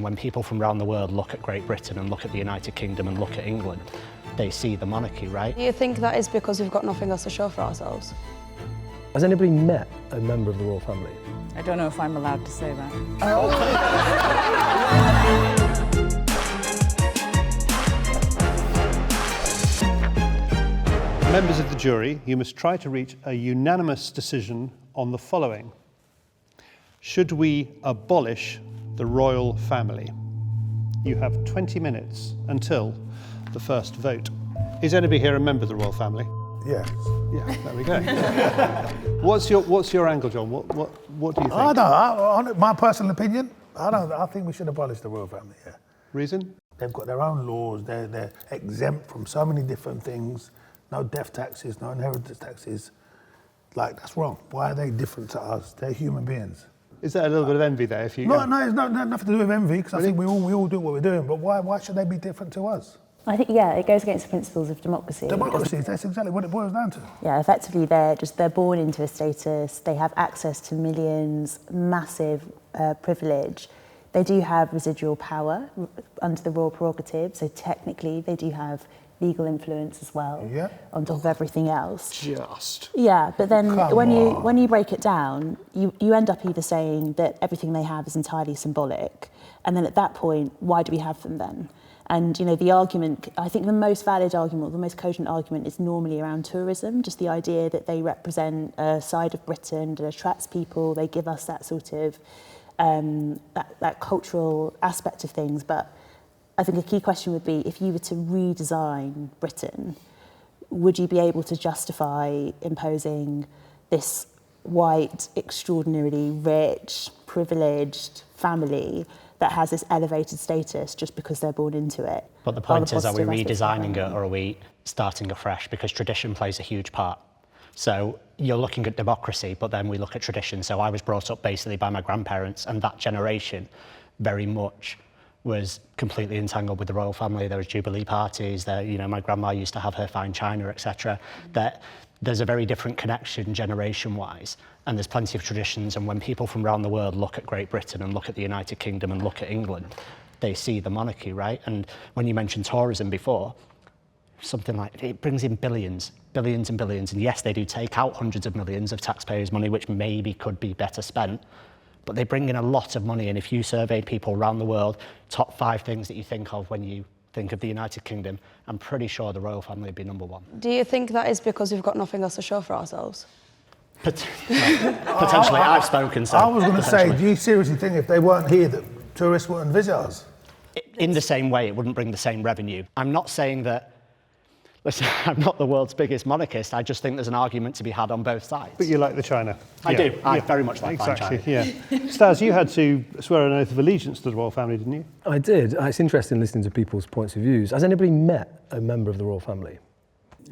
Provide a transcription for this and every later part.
when people from around the world look at Great Britain and look at the United Kingdom and look at England, they see the monarchy, right? Do you think that is because we've got nothing else to show for ourselves? Has anybody met a member of the royal family? I don't know if I'm allowed to say that. Members of the jury, you must try to reach a unanimous decision on the following. Should we abolish the royal family? You have 20 minutes until the first vote. Is anybody here a member of the royal family? Yes. Yeah, there we go. What's your angle, John? What do you think? I don't. My personal opinion, I think we should abolish the royal family. Yeah. Reason? They've got their own laws. They're exempt from so many different things. No death taxes, no inheritance taxes. Like, that's wrong. Why are they different to us? They're human beings. Is there a little bit of envy there? If you no, it's nothing to do with envy, because really? I think we all do what we're doing. But why should they be different to us? I think, yeah, it goes against the principles of democracy. Democracy, that's exactly what it boils down to. Yeah, effectively they're born into a status, they have access to millions, massive privilege. They do have residual power under the royal prerogative, so technically they do have legal influence as well, yeah, on top of everything else. Just. Yeah, but then when you break it down, you end up either saying that everything they have is entirely symbolic, and then at that point, why do we have them then? And you know, the argument, I think the most valid argument, the most cogent argument is normally around tourism, just the idea that they represent a side of Britain that attracts people, they give us that sort of, that cultural aspect of things. But I think a key question would be, if you were to redesign Britain, would you be able to justify imposing this white, extraordinarily rich, privileged family that has this elevated status just because they're born into it? But the point is, are we redesigning it or are we starting afresh? Because tradition plays a huge part. So you're looking at democracy, but then we look at tradition. So I was brought up basically by my grandparents, and that generation very much was completely entangled with the royal family. There was jubilee parties, there, you know, my grandma used to have her fine china, etc. That there's a very different connection generation-wise, and there's plenty of traditions, and when people from around the world look at Great Britain and look at the United Kingdom and look at England, they see the monarchy, right? And when you mentioned tourism before, something like, it brings in billions and billions, and yes, they do take out hundreds of millions of taxpayers' money, which maybe could be better spent, but they bring in a lot of money. And if you surveyed people around the world, top 5 things that you think of when you think of the United Kingdom, I'm pretty sure the royal family would be number 1. Do you think that is because we've got nothing else to show for ourselves? Potentially, I've spoken, so... I was going to say, do you seriously think if they weren't here that tourists wouldn't visit us? In the same way, it wouldn't bring the same revenue. I'm not saying that, listen, I'm not the world's biggest monarchist, I just think there's an argument to be had on both sides. But you like the China. I do. I very much like fine China. Yeah. Stas, you had to swear an oath of allegiance to the royal family, didn't you? I did. It's interesting listening to people's points of views. Has anybody met a member of the royal family?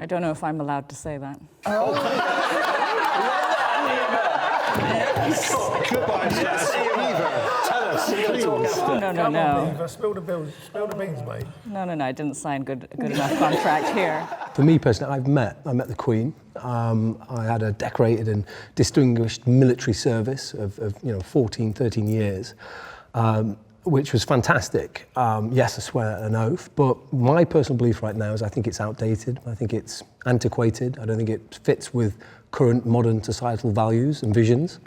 I don't know if I'm allowed to say that. Goodbye, Stas. Tell us, please. No. Spill the beans, mate. No, I didn't sign good enough contract here. For me personally, I met the Queen. I had a decorated and distinguished military service of 14, 13 years, which was fantastic. Yes, I swear an oath, but my personal belief right now is I think it's outdated. I think it's antiquated. I don't think it fits with current modern societal values and visions.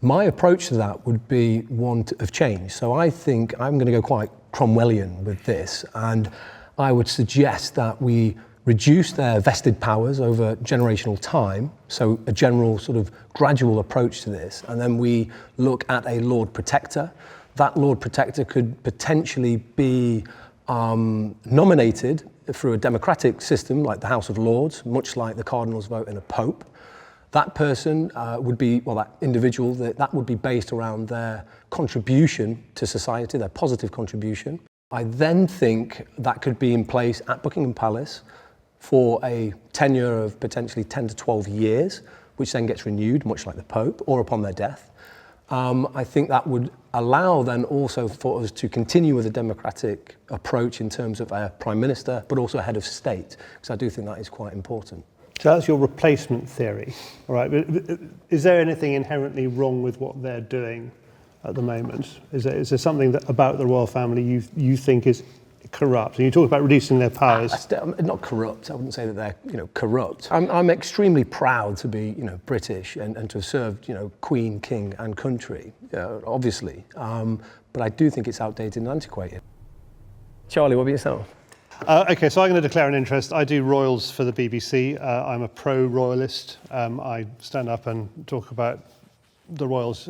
My approach to that would be one of change. So I think I'm going to go quite Cromwellian with this, and I would suggest that we reduce their vested powers over generational time, so a general sort of gradual approach to this, and then we look at a Lord Protector. That Lord Protector could potentially be nominated through a democratic system like the House of Lords, much like the Cardinals vote in a Pope. That person would be, well, that individual, that would be based around their contribution to society, their positive contribution. I then think that could be in place at Buckingham Palace for a tenure of potentially 10 to 12 years, which then gets renewed, much like the Pope, or upon their death. I think that would allow then also for us to continue with a democratic approach in terms of a Prime Minister, but also a head of state, because I do think that is quite important. So that's your replacement theory, all right? But is there anything inherently wrong with what they're doing at the moment? Is there something about the royal family you think is corrupt? And you talk about reducing their powers. Not corrupt. I wouldn't say that they're corrupt. I'm extremely proud to be British and to have served Queen, King, and country, obviously. But I do think it's outdated and antiquated. Charlie, what about yourself? Okay, so I'm going to declare an interest. I do royals for the BBC. I'm a pro-royalist. I stand up and talk about the royals'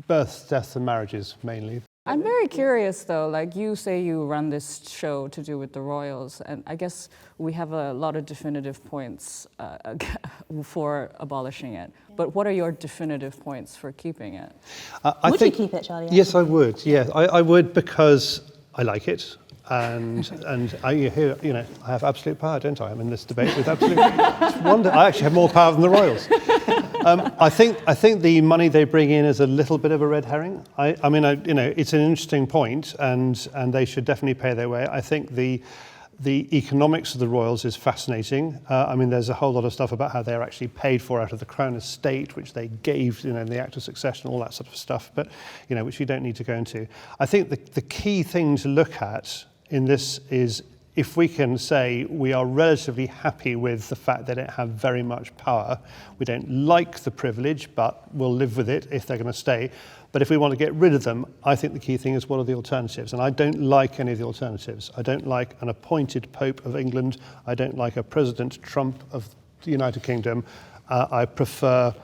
births, deaths, and marriages mainly. I'm very curious though, like you say you run this show to do with the royals, and I guess we have a lot of definitive points for abolishing it. But what are your definitive points for keeping it? Would you keep it, Charlie? Yes, I would. Yeah, I would, because I like it. And I have absolute power, don't I? I'm in this debate with absolute. It's wonder. I actually have more power than the royals. I think the money they bring in is a little bit of a red herring. I mean, it's an interesting point, and they should definitely pay their way. I think the economics of the royals is fascinating. I mean, there's a whole lot of stuff about how they're actually paid for out of the Crown estate, which they gave, in the Act of Succession, all that sort of stuff. But which you don't need to go into. I think the key thing to look at in this is if we can say we are relatively happy with the fact they don't have very much power, we don't like the privilege, but we'll live with it if they're going to stay. But if we want to get rid of them, I think the key thing is what are the alternatives? And I don't like any of the alternatives. I don't like an appointed Pope of England. I don't like a President Trump of the United Kingdom. I prefer,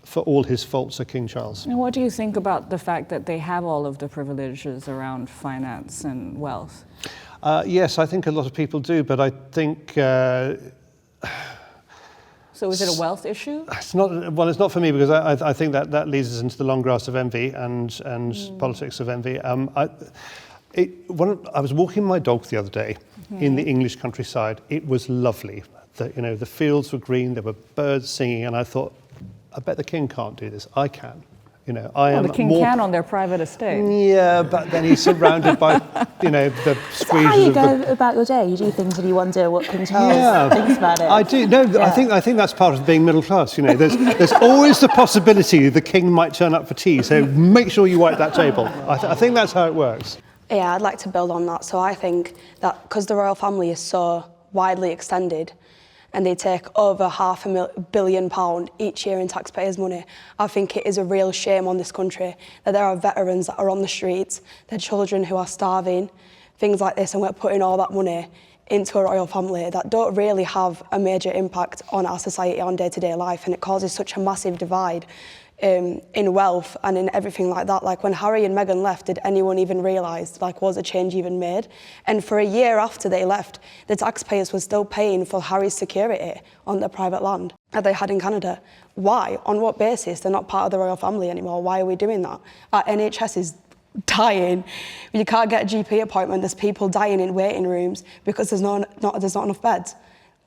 for all his faults, a King Charles. And what do you think about the fact that they have all of the privileges around finance and wealth? Yes, I think a lot of people do, but I think... So is it a wealth issue? It's not. Well, it's not for me, because I think that leads us into the long grass of envy and politics of envy. I was walking my dog the other day in the English countryside. It was lovely. The fields were green. There were birds singing, and I thought, I bet the king can't do this. I can. The king can on their private estate. Yeah, but then he's surrounded by, the squeezes. Is that how you go about your day? You do things and you wonder what King Charles thinks about it. I do. No, yeah. I think that's part of being middle class. There's always the possibility the king might turn up for tea. So make sure you wipe that table. I think that's how it works. Yeah, I'd like to build on that. So I think that because the royal family is so widely extended, and they take over £500 million each year in taxpayers' money, I think it is a real shame on this country that there are veterans that are on the streets, their children who are starving, things like this, and we're putting all that money into a royal family that don't really have a major impact on our society on day-to-day life, and it causes such a massive divide in wealth and in everything like that. Like when Harry and Meghan left, did anyone even realise, was a change even made? And for a year after they left, the taxpayers were still paying for Harry's security on their private land that they had in Canada. Why? On what basis? They're not part of the royal family anymore. Why are we doing that? Our NHS is dying. You can't get a GP appointment. There's people dying in waiting rooms because there's not enough beds.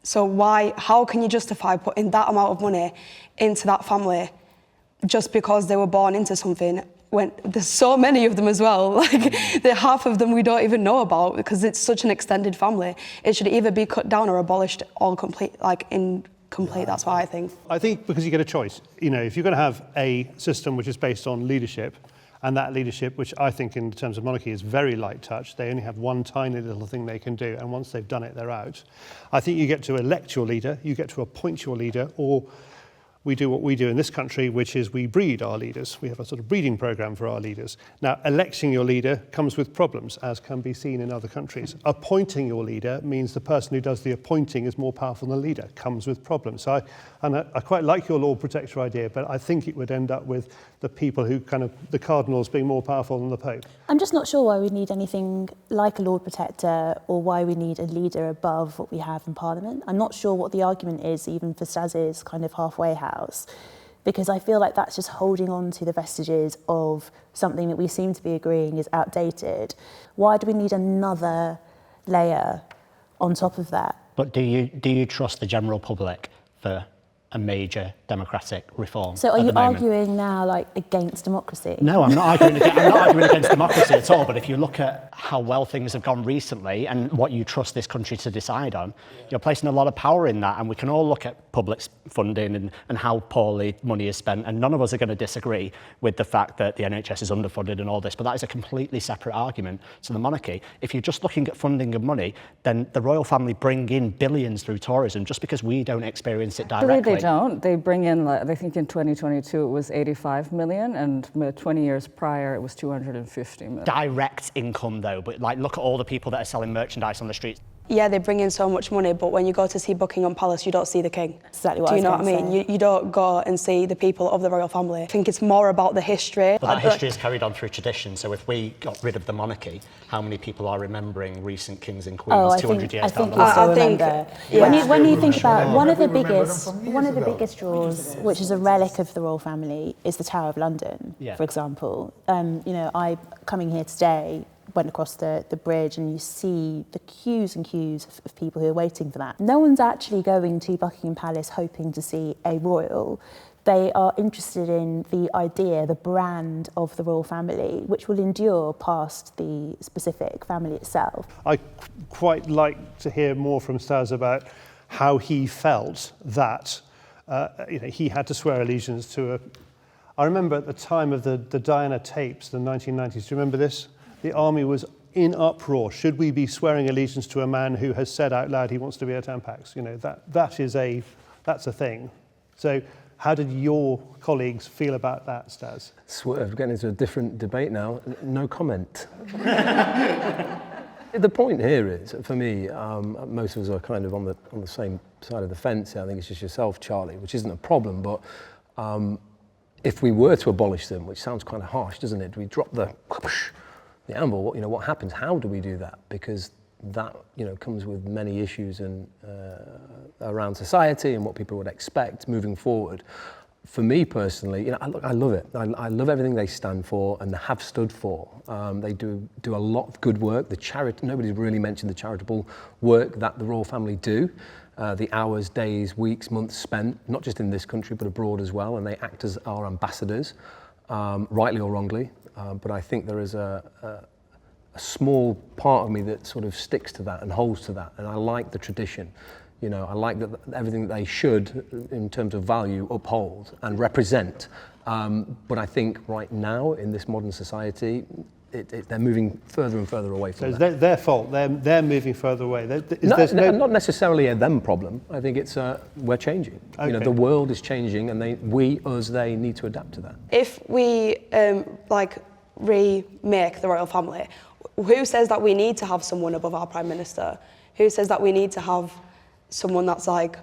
So how can you justify putting that amount of money into that family just because they were born into something, when there's so many of them as well? Half of them we don't even know about because it's such an extended family. It should either be cut down or abolished all complete, incomplete. That's what I think. I think because you get a choice. If you're going to have a system which is based on leadership, and that leadership, which I think in terms of monarchy is very light touch, they only have one tiny little thing they can do, and once they've done it, they're out. I think you get to elect your leader, you get to appoint your leader, or we do what we do in this country, which is we breed our leaders. We have a sort of breeding program for our leaders. Now, electing your leader comes with problems, as can be seen in other countries. Appointing your leader means the person who does the appointing is more powerful than the leader, comes with problems. So I quite like your Lord Protector idea, but I think it would end up with the people who the cardinals being more powerful than the Pope. I'm just not sure why we need anything like a Lord Protector or why we need a leader above what we have in Parliament. I'm not sure what the argument is even for Saz's halfway house, because I feel like that's just holding on to the vestiges of something that we seem to be agreeing is outdated. Why do we need another layer on top of that? But do you trust the general public for a major democratic reform. So are at you the moment. arguing now like against democracy? No, I'm not arguing against democracy at all, but if you look at how well things have gone recently and what you trust this country to decide on, you're placing a lot of power in that, and we can all look at public funding and how poorly money is spent, and none of us are going to disagree with the fact that the NHS is underfunded and all this, but that is a completely separate argument to the monarchy. If you're just looking at funding of money, then the royal family bring in billions through tourism just because we don't experience it directly. Actually, they don't. They bring in, I think in 2022 it was 85 million, and 20 years prior it was 250 million. Direct income though, but like look at all the people that are selling merchandise on the streets. Yeah, they bring in so much money, but when you go to see Buckingham Palace, you don't see the king. Exactly what Do I you was know what I gonna mean? say. You don't go and see the people of the royal family. I think it's more about the history. But that history is carried on through tradition, so if we got rid of the monarchy, how many people are remembering recent kings and queens Oh, 200 years I down think the line? we still I think, remember. yeah. When you think about one of the Have we remembered them biggest from years one of the ago? biggest draws, which is a relic of the royal family, is the Tower of London, Yeah. for example. You know, I coming here today went across the bridge and you see the queues and queues of people who are waiting for that. No one's actually going to Buckingham Palace hoping to see a royal. They are interested in the idea, the brand of the royal family, which will endure past the specific family itself. I quite like to hear more from Stas about how he felt that he had to swear allegiance to a... I remember at the time of the Diana tapes, the 1990s, do you remember this? The army was in uproar. Should we be swearing allegiance to a man who has said out loud he wants to be a Tampax? You know, that's a thing. So how did your colleagues feel about that, Stas? Swerve, getting into a different debate now. No comment. The point here is, for me, most of us are kind of on the same side of the fence. I think it's just yourself, Charlie, which isn't a problem, but if we were to abolish them, which sounds kind of harsh, doesn't it? Do we drop the anvil? What happens? How do we do that? Because that comes with many issues and around society and what people would expect moving forward. For me personally, I love it. I love everything they stand for and have stood for. They do a lot of good work. Nobody's really mentioned the charitable work that the royal family do. The hours, days, weeks, months spent, not just in this country but abroad as well, and they act as our ambassadors, rightly or wrongly. But I think there is a small part of me that sort of sticks to that and holds to that, and I like the tradition. I like that everything that they should, in terms of value, uphold and represent. But I think right now, in this modern society, they're moving further and further away from So that. it's their fault. They're moving further away. Not necessarily a them problem. I think it's we're changing. Okay. The world is changing, and they need to adapt to that. If we remake the royal family, who says that we need to have someone above our prime minister? Who says that we need to have someone that's like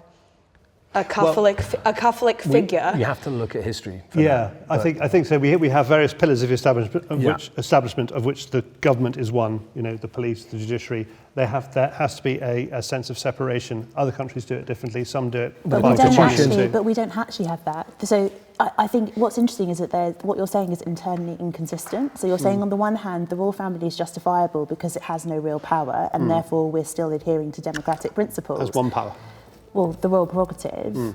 a Catholic figure? You have to look at history. For Yeah, that, I think so. We have various pillars of establishment of which the government is one. The police, the judiciary. There has to be a sense of separation. Other countries do it differently. Some do it But by we don't constitution. actually. But we don't actually have that. So I think what's interesting is that what you're saying is internally inconsistent. So you're saying on the one hand the royal family is justifiable because it has no real power, and therefore we're still adhering to democratic principles. As one power. Well, the royal prerogative,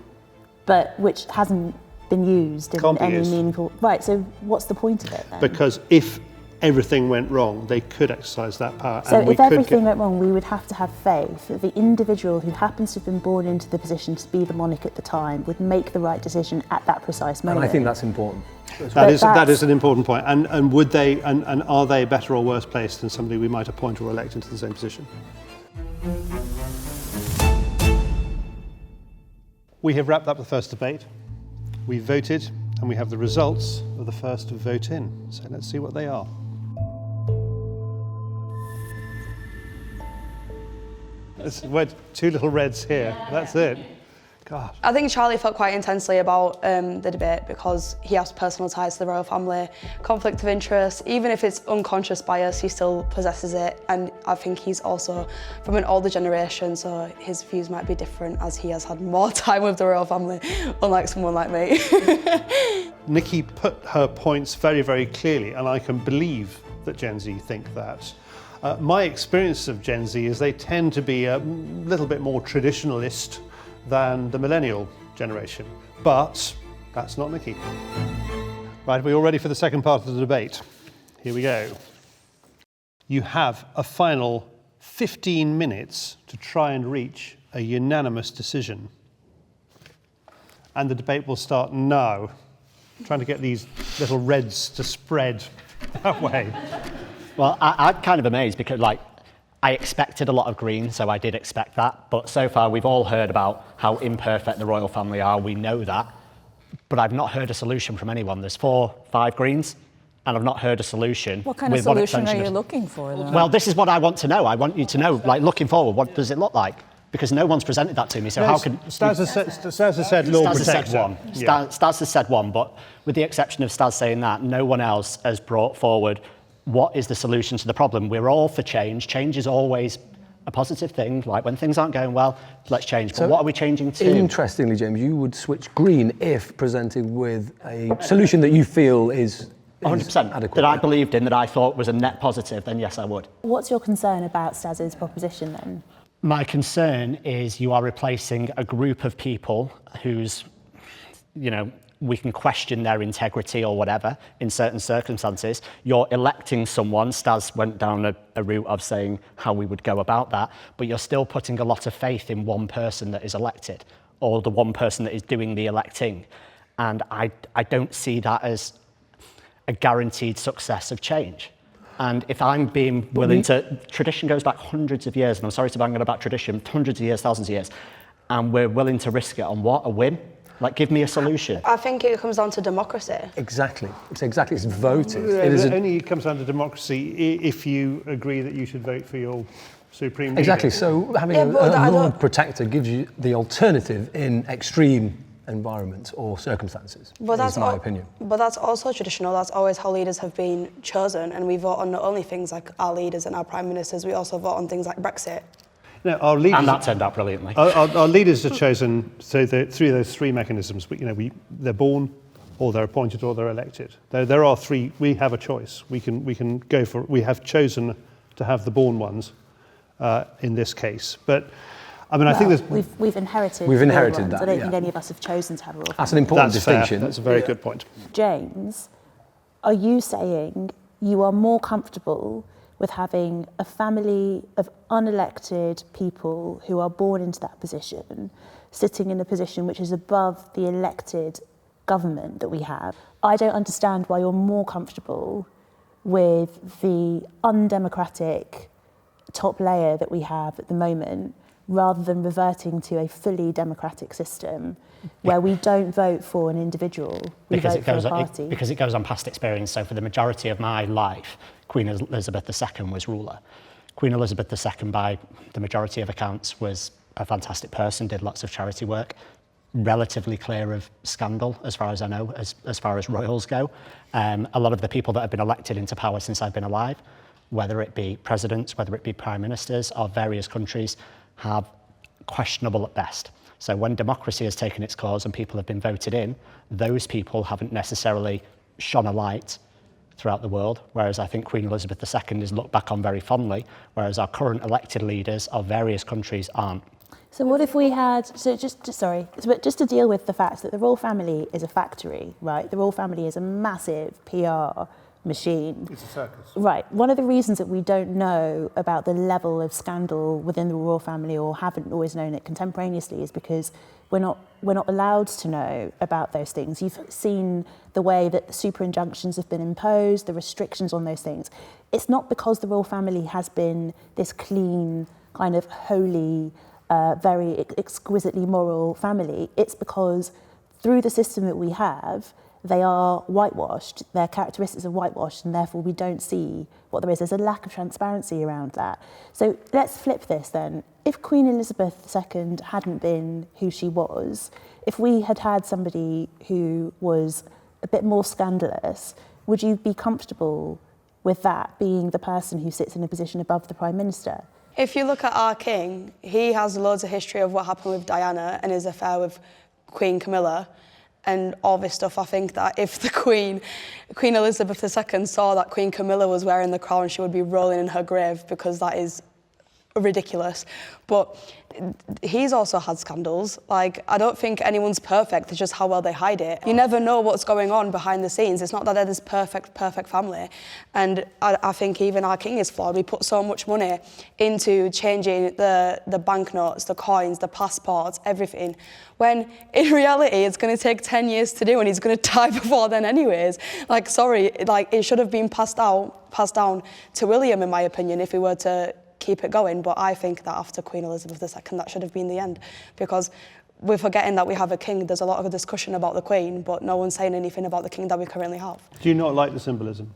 but which hasn't been used in Can't be any used. meaningful. Right. So what's the point of it then? Because if everything went wrong, they could exercise that power. So and we if could everything get, went wrong, we would have to have faith that the individual who happens to have been born into the position to be the monarch at the time would make the right decision at that precise moment. and I think that's important. that is that's- an important point. And would they and are they better or worse placed than somebody we might appoint or elect into the same position? We have wrapped up the first debate. We voted, and we have the results of the first vote in. So let's see what they are. We're two little reds here. That's it. God. I think Charlie felt quite intensely about the debate because he has personal ties to the royal family, conflict of interest. Even if it's unconscious bias, he still possesses it. And I think he's also from an older generation, so his views might be different as he has had more time with the royal family, unlike someone like me. Nikki put her points very, very clearly, and I can believe that Gen Z think that. My experience of Gen Z is they tend to be a little bit more traditionalist than the millennial generation. But that's not Nikki. Right, are we all ready for the second part of the debate? Here we go. You have a final 15 minutes to try and reach a unanimous decision. And the debate will start now. I'm trying to get these little reds to spread that way. Well, I'm kind of amazed because, I expected a lot of green, so I did expect that. But so far, we've all heard about how imperfect the royal family are. We know that. But I've not heard a solution from anyone. There's 4, 5 greens, and I've not heard a solution. What kind of solution are you looking for, then? Well, this is what I want to know. I want you to know, looking forward, what does it look like? Because no one's presented that to me, so how can... Stas has said law protects one. Stas has said one, but with the exception of Stas saying that, no one else has brought forward what is the solution to the problem. We're all for change. Change is always a positive thing. Like when things aren't going well, let's change. But So, what are we changing to? Interestingly, James, you would switch green if presented with a solution that you feel is 100%. adequate. That I believed in, that I thought was a net positive, then yes, I would. What's your concern about Stas's proposition then? My concern is you are replacing a group of people whose, we can question their integrity or whatever in certain circumstances. You're electing someone. Stas went down a route of saying how we would go about that, but you're still putting a lot of faith in one person that is elected or the one person that is doing the electing. And I don't see that as a guaranteed success of change. And if I'm being willing to, tradition goes back hundreds of years, and I'm sorry to bang on about tradition, hundreds of years, thousands of years, and we're willing to risk it on what? A whim? Give me a solution. I think it comes down to democracy. Exactly. It's voted. Yeah, It is it only comes down to democracy if you agree that you should vote for your supreme leader. Exactly. So having a Lord Protector gives you the alternative in extreme environments or circumstances, is my opinion. But that's also traditional. That's always how leaders have been chosen. And we vote on not only things like our leaders and our prime ministers, we also vote on things like Brexit. No, our leaders, and that turned out brilliantly. Our leaders are chosen through those 3 mechanisms. They're born, or they're appointed, or they're elected. There are 3. We have a choice. We can go for. We have chosen to have the born ones in this case. But I think there's we've inherited. We've inherited ones. that. I don't think any of us have chosen to have a royal family. That's an important distinction. Fair. That's a very good point. James, are you saying you are more comfortable with having a family of unelected people who are born into that position, sitting in a position which is above the elected government that we have? I don't understand why you're more comfortable with the undemocratic top layer that we have at the moment, rather than reverting to a fully democratic system where we don't vote for an individual, we vote for a party. Because it goes on past experience. So for the majority of my life, Queen Elizabeth II was ruler. Queen Elizabeth II, by the majority of accounts, was a fantastic person, did lots of charity work, relatively clear of scandal, as far as I know, as far as royals go. A lot of the people that have been elected into power since I've been alive, whether it be presidents, whether it be prime ministers of various countries, have questionable at best. So when democracy has taken its course and people have been voted in, those people haven't necessarily shone a light throughout the world, whereas I think Queen Elizabeth II is looked back on very fondly, whereas our current elected leaders of various countries aren't. So what if we had, just to deal with the fact that the royal family is a factory, right? The royal family is a massive PR machine. It's a circus. Right. One of the reasons that we don't know about the level of scandal within the royal family, or haven't always known it contemporaneously, is because we're not allowed to know about those things. You've seen the way that the super injunctions have been imposed, the restrictions on those things. It's not because the royal family has been this clean, kind of holy, very exquisitely moral family. It's because through the system that we have, they are whitewashed, their characteristics are whitewashed, and therefore we don't see what there is. There's a lack of transparency around that. So let's flip this then. If Queen Elizabeth II hadn't been who she was, if we had had somebody who was a bit more scandalous, would you be comfortable with that being the person who sits in a position above the Prime Minister? If you look at our king, he has loads of history of what happened with Diana and his affair with Queen Camilla and all this stuff. I think that if the Queen Elizabeth II saw that Queen Camilla was wearing the crown, she would be rolling in her grave, because that is ridiculous. But he's also had scandals. Like, I don't think anyone's perfect, it's just how well they hide it. You never know what's going on behind the scenes. It's not that they're this perfect family. And I think even our king is flawed. We put so much money into changing the banknotes, the coins, the passports, everything, when in reality it's going to take 10 years to do, and he's going to die before then anyways. Like, sorry, like, it should have been passed down to William, in my opinion, if he were to keep it going. But I think that after Queen Elizabeth II, that should have been the end, because we're forgetting that we have a king. There's a lot of discussion about the Queen, but no one's saying anything about the king that we currently have. Do you not like the symbolism?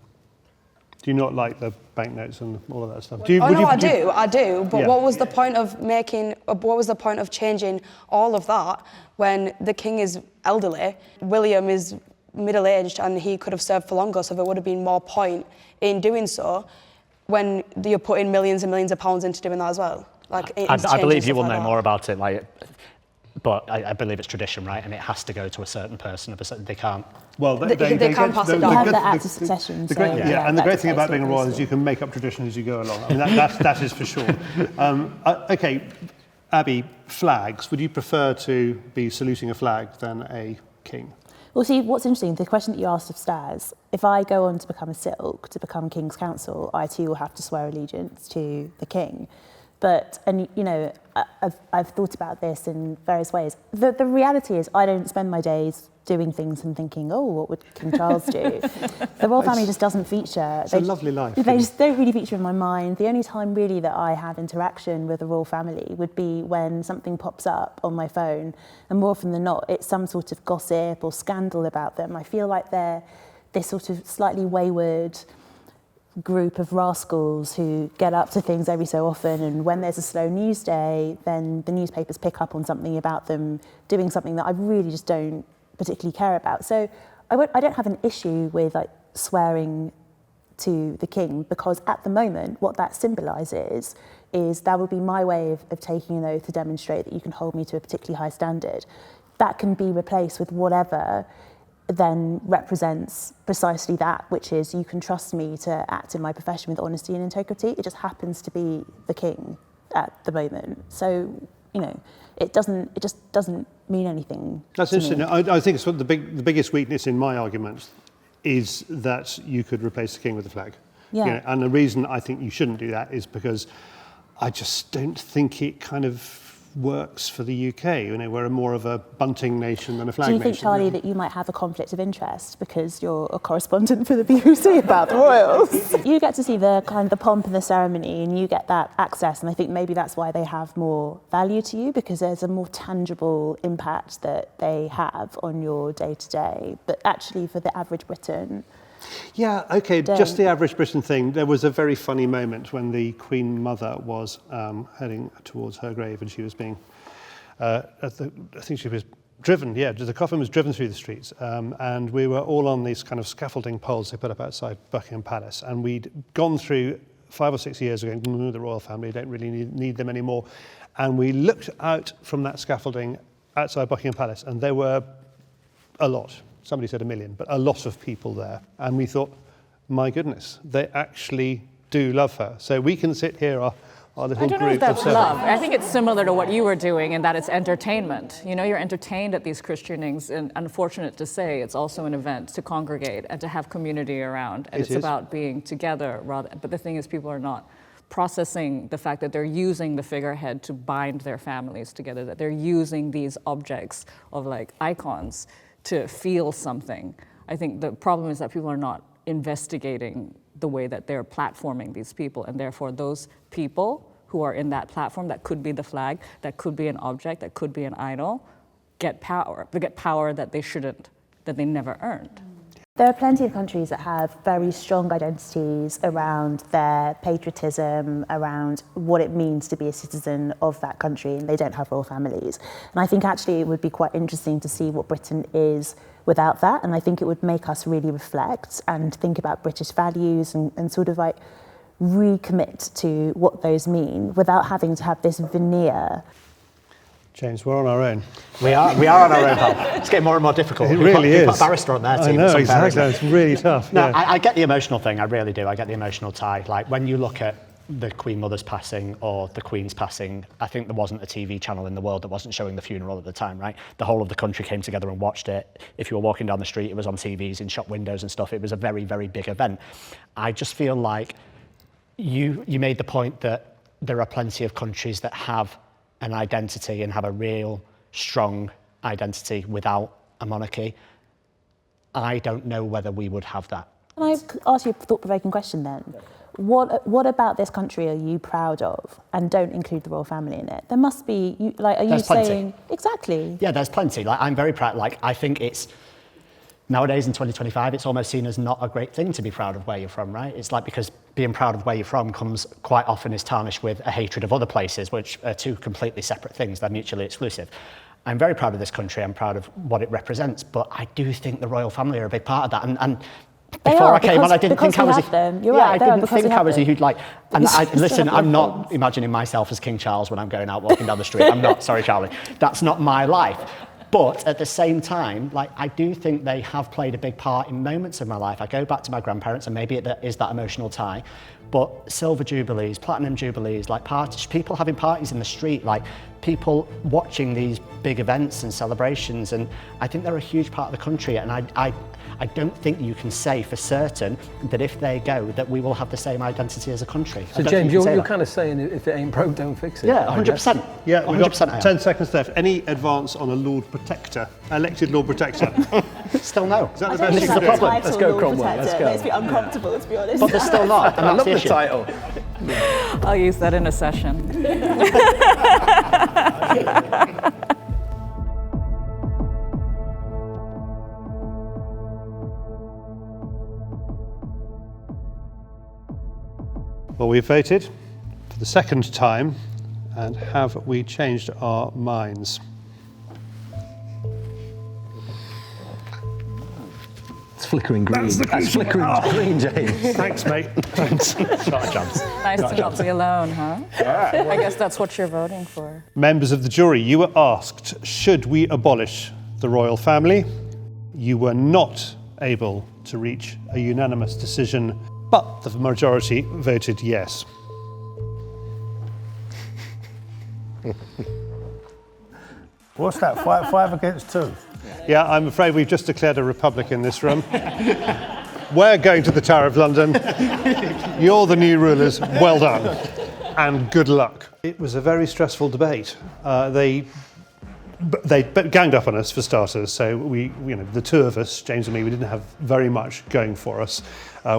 Do you not like the banknotes and all of that stuff? I do. But Yeah. what was the point of what was the point of changing all of that when the king is elderly, William is middle-aged, and he could have served for longer, so there would have been more point in doing so when you're putting millions and millions of pounds into doing that as well. Like, I believe you will know more about it, like, but I believe it's tradition, right? And it has to go to a certain person. They can't. Well, They can't pass it down. You have the Act of Succession. And the that's great thing about basically being a royal is useful. you can make up tradition as you go along. I mean, that is for sure. Okay, Abby, flags. Would you prefer to be saluting a flag than a king? Well, see, what's interesting, the question that you asked of Stars, if I go on to become a silk, to become King's Counsel, I too will have to swear allegiance to the king. But, and you know, I've thought about this in various ways. The reality is I don't spend my days doing things and thinking, oh, what would King Charles do? The royal family just doesn't feature. It's a lovely life. They just don't really feature in my mind. The only time really that I have interaction with the royal family would be when something pops up on my phone, and more often than not, it's some sort of gossip or scandal about them. I feel like they're this sort of slightly wayward group of rascals who get up to things every so often, and when there's a slow news day, then the newspapers pick up on something about them doing something that I really just don't particularly care about. So I don't have an issue with like swearing to the king, because at the moment what that symbolises is that would be my way of taking an oath to demonstrate that you can hold me to a particularly high standard. That can be replaced with whatever then represents precisely that, which is you can trust me to act in my profession with honesty and integrity. It just happens to be the king at the moment. So, you know, it just doesn't mean anything. That's interesting. I think it's the biggest weakness in my argument is that you could replace the king with the flag. Yeah. You know, and the reason I think you shouldn't do that is because I just don't think it kind of works for the UK. You know, we're more of a bunting nation than a flag nation. Do you think, Charlie, that you might have a conflict of interest because you're a correspondent for the BBC about the royals? You get to see the kind of the pomp and the ceremony, and you get that access, and I think maybe that's why they have more value to you, because there's a more tangible impact that they have on your day-to-day. But actually, for the average Briton, yeah, okay, just the average Britain thing. There was a very funny moment when the Queen Mother was heading towards her grave, and she was being, I think she was driven, the coffin was driven through the streets, and we were all on these kind of scaffolding poles they put up outside Buckingham Palace, and we'd gone through 5 or 6 years ago, the royal family don't really need them anymore, and we looked out from that scaffolding outside Buckingham Palace, and there were a lot. Somebody said 1 million, but a lot of people there. And we thought, my goodness, they actually do love her. So we can sit here, our little I don't know group if that's of 7. love. I think it's similar to what you were doing in that it's entertainment. You know, you're entertained at these christenings, and unfortunate to say, it's also an event to congregate and to have community around. And it's about being together rather. But the thing is, people are not processing the fact that they're using the figurehead to bind their families together, that they're using these objects of like icons to feel something. I think the problem is that people are not investigating the way that they're platforming these people, and therefore those people who are in that platform, that could be the flag, that could be an object, that could be an idol, get power. They get power that they shouldn't, that they never earned. there are plenty of countries that have very strong identities around their patriotism, around what it means to be a citizen of that country, and they don't have royal families. And I think actually it would be quite interesting to see what Britain is without that, and I think it would make us really reflect and think about British values and sort of like recommit to what those mean without having to have this veneer. James, we're on our own. We are on our own, pal. It's getting more and more difficult. It really is. We put a barrister on their team. I know, it's unfair, exactly. isn't it? It's really tough. No, Yeah. I get the emotional thing. I really do. I get the emotional tie. Like when you look at the Queen Mother's passing or the Queen's passing, I think there wasn't a TV channel in the world that wasn't showing the funeral at the time, right? The whole of the country came together and watched it. If you were walking down the street, it was on TVs, in shop windows and stuff. It was a very, very big event. I just feel like you made the point that there are plenty of countries that have an identity and have a real strong identity without a monarchy. I don't know whether we would have that. Can I ask you a thought-provoking question then? What about this country are you proud of, and don't include the royal family in it? There must be, are you There's plenty. saying exactly? Yeah, there's plenty. Like, I'm very proud. Like, I think it's nowadays in 2025, it's almost seen as not a great thing to be proud of where you're from, right? It's like, because being proud of where you're from comes quite often is tarnished with a hatred of other places, which are two completely separate things. They're mutually exclusive. I'm very proud of this country. I'm proud of what it represents, but I do think the royal family are a big part of that. And before I came on, I didn't think I was. I didn't think I was a huge like. And listen, I'm not imagining myself as King Charles when I'm going out walking down the street. I'm not. Sorry, Charlie. That's not my life. But at the same time, like, I do think they have played a big part in moments of my life. I go back to my grandparents, and maybe it is that emotional tie. But silver jubilees, platinum jubilees, like parties, people having parties in the street, like people watching these big events and celebrations, and I think they're a huge part of the country. And I don't think you can say for certain that if they go, that we will have the same identity as a country. So James, you're kind of saying if it ain't broke, don't fix it. Yeah, 100%. Yeah, we've got 100%. 10 seconds left. Any advance on a Lord Protector, elected Lord Protector? Still no. Is that the best you This is can the do? problem. Let's go, Cromwell. Let's go. Let's be uncomfortable, let's be honest. But they're still not. And I that's love the the issue. title. I'll use that in a session. Well, we've voted for the second time, and have we changed our minds? It's flickering green. That's flickering green, James. Thanks, mate. Thanks. Not a chance. Nice to not be alone, huh? I guess that's what you're voting for. Members of the jury, you were asked, should we abolish the royal family? You were not able to reach a unanimous decision, but the majority voted yes. What's that? Five against two? Yeah, I'm afraid we've just declared a republic in this room. We're going to the Tower of London. You're the new rulers. Well done. And good luck. It was a very stressful debate. They ganged up on us for starters. So the two of us, James and me, we didn't have very much going for us.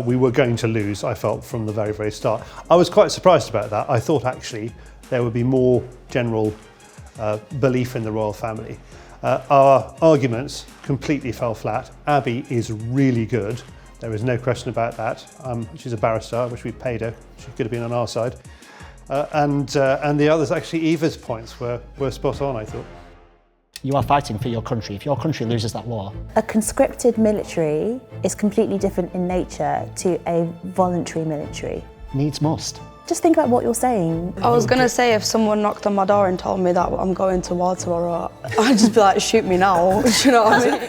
We were going to lose, I felt, from the very, very start. I was quite surprised about that. I thought actually there would be more general belief in the royal family. Our arguments completely fell flat. Abby is really good. There is no question about that. She's a barrister. I wish we'd paid her. She could have been on our side. And the others, actually, Eva's points were spot on, I thought. You are fighting for your country. If your country loses that war, A conscripted military is completely different in nature to a voluntary military. needs must. Just think about what you're saying. I was going to say, if someone knocked on my door and told me that I'm going to war tomorrow, I'd just be like, shoot me now. Do you know what I mean?